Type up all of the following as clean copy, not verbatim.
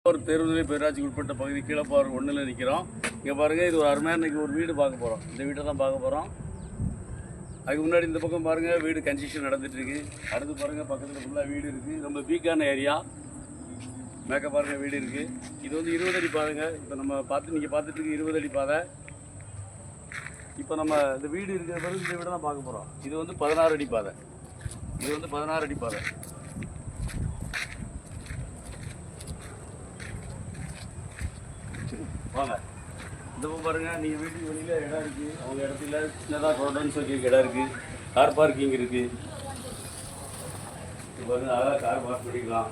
ஒரு தேர்வுநிலை பேராட்சிக்கு உட்பட்ட பகுதி கீழப்பாறு ஒன்றில் நிற்கிறோம். இங்கே பாருங்கள், இது ஒரு அருமையான இன்றைக்கி ஒரு வீடு பார்க்க போகிறோம். இந்த வீட்டை தான் பார்க்க போகிறோம். அதுக்கு முன்னாடி இந்த பக்கம் பாருங்கள், வீடு கன்ஸ்ட்ரக்ஷன் நடந்துகிட்ருக்கு. அடுத்து பாருங்கள், பக்கத்தில் ஃபுல்லாக வீடு இருக்குது. ரொம்ப வீக்கான ஏரியா. மேக்க பாருங்கள், வீடு இருக்குது. இது வந்து 20 அடி பாதைங்க. இப்போ நம்ம நீங்கள் பார்த்துட்டு 20 அடி பாதை. இப்போ நம்ம இந்த வீடு இருக்கிற பிறகு இந்த வீடை தான் பார்க்க போகிறோம். இது வந்து 16 அடி பாதை. இது வந்து 16 அடி பாதை. வாங்க, இந்த பக்கம் பாருங்கள். நீங்கள் வீட்டுக்கு வெளியில் இடம் இருக்குது. அவங்க இடத்துல சின்னதாக ரோடன்ஸ் வைக்க இடம் இருக்குது. கார் பார்க்கிங் இருக்குது. இப்போ வந்து அழகாக கார் பார்க் பண்ணிக்கலாம்.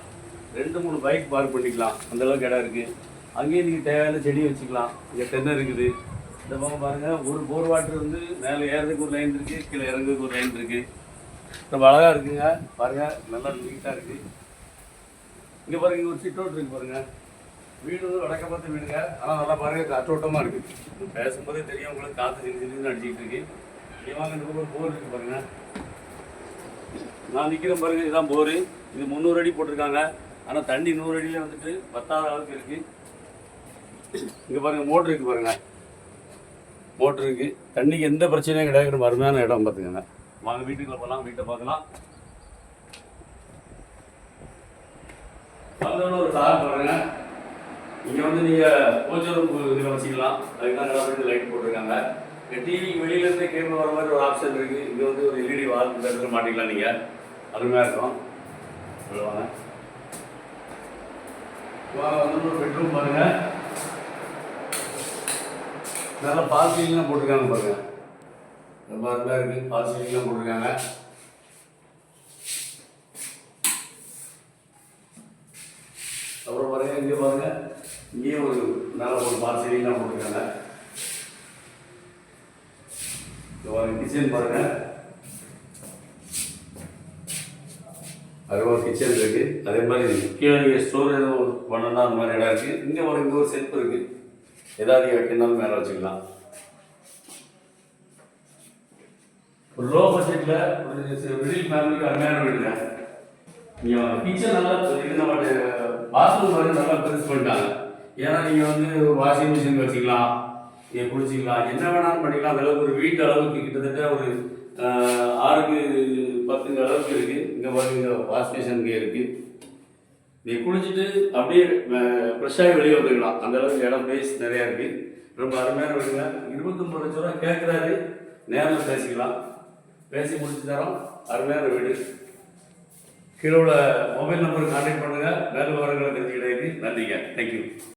2-3 பைக் பார்க் பண்ணிக்கலாம். அந்தளவுக்கு இடம் இருக்குது. அங்கேயும் நீங்கள் தேவையான செடி வச்சுக்கலாம். இங்கே தென்னை இருக்குது. இந்த பக்கம் பாருங்கள், ஒரு போர் வாட்டர் வந்து மேலே ஏறதுக்கு ஒரு லைன் இருக்குது, கீழே இறங்குறதுக்கு ஒரு லைன் இருக்குது. ரொம்ப அழகாக இருக்குங்க. பாருங்கள், நல்லா நீட்டாக இருக்குது. இங்கே பாருங்கள், ஒரு சிட் அவுட் இருக்குது பாருங்கள். வீடு வந்து வடக்க பார்த்து வீடுங்க. ஆனால் நல்லா பாருங்கள், காற்றோட்டமாக இருக்குது. பேசும்போதே தெரியும் உங்களுக்கு, காற்று சிரிச்சு அடிச்சிக்கிட்டு இருக்கு. இங்கே வாங்க, இந்த பக்கம் போர் இருக்குது பாருங்கள். நான் நிற்கிறேன் பாருங்கள், இதுதான் போரு. இது 300 அடி போட்டிருக்காங்க. ஆனால் தண்ணி 100 அடியில் வந்துட்டு 10,000 அளவுக்கு இருக்குது. இங்கே பாருங்கள், மோட்ரு இருக்குது பாருங்கள். மோட்ரு இருக்குது. தண்ணிக்கு எந்த பிரச்சனையும் கிடையாது. அருமையான இடம் பார்த்துக்கோங்க. வாங்க, வீட்டுக்குள்ள போகலாம், வீட்டை பார்க்கலாம். வந்தோன்னு ஒரு கார் பாருங்கள். இங்கே வந்து நீங்கள் கோச்சரும் இதில் வச்சுக்கலாம். அதுக்காக நல்லா லைட் போட்டிருக்காங்க. இங்கே டிவிக்கு வெளியிலேருந்தே கேபிள் வர மாதிரி ஒரு ஆப்ஷன் இருக்குது. இங்கே வந்து ஒரு எல்இடி வால் இந்த இடத்துல மாட்டிக்கலாம். நீங்கள் அருமையாக இருக்கும். சொல்லுவாங்க. வந்து ஒரு பெட்ரூம் பாருங்கள். நல்லா பால் சீலிங்லாம் போட்டிருக்காங்க பாருங்கள். ரொம்ப அருமையாக இருக்குது. பால் சீலிங்லாம் போட்டிருக்காங்க. அப்புறம் பாருங்கள், இங்கே பாருங்கள், இங்கேயும் ஒரு நல்ல ஒரு பால் சீலிங்லாம் போட்டிருக்காங்க. கிச்சன் பாருங்கள். அது ஒரு கிச்சன் இருக்குது. அதே மாதிரி கீழே நீங்கள் ஸ்டோர் எதுவும் பண்ணணும்னா அந்த மாதிரி இடம் இருக்குது. இங்கே ஒரு செல்ஃப் இருக்குது. ஏதாவது வைக்கணும்னாலும் மேலே வச்சுக்கலாம். ஒரு லோ பட்ஜெட்டில் ஒரு மிடில் ஃபேமிலிக்கு அருமையான வீடுங்க. நீங்கள் கிச்சன் நல்லா இது நம்ம பாத்ரூம் வந்து நல்லா பெருசு பண்ணிட்டாங்க. ஏன்னா நீங்கள் வந்து ஒரு வாஷிங் மிஷின் வச்சுக்கலாம், நீங்கள் குளிச்சிக்கலாம், என்ன வேணாலும் பண்ணிக்கலாம். அந்தளவுக்கு ஒரு வீட்டு அளவுக்கு கிட்டத்தட்ட ஒரு 6x10 அளவுக்கு இருக்குது. இங்கே பாருங்க, இங்கே வாஷ் மிஷின் இங்கே இருக்குது. நீங்கள் குளிச்சுட்டு அப்படியே ஃப்ரெஷ்ஷாகி வெளியே வந்துக்கலாம். அந்தளவுக்கு இடம் பிளேஸ் நிறையா இருக்குது. ரொம்ப அருமையான வீடுங்க. 29 லட்ச ரூபா கேட்குறாரு. நேரில் பேசிக்கலாம். பேசி முடிச்சு தரோம். அருமையான வீடு. கீழே உள்ள மொபைல் நம்பருக்கு கான்டாக்ட் பண்ணுங்கள். மேல் விவரங்களை தெரிஞ்சுக்கிட்டே. நன்றிங்க. தேங்க்யூ.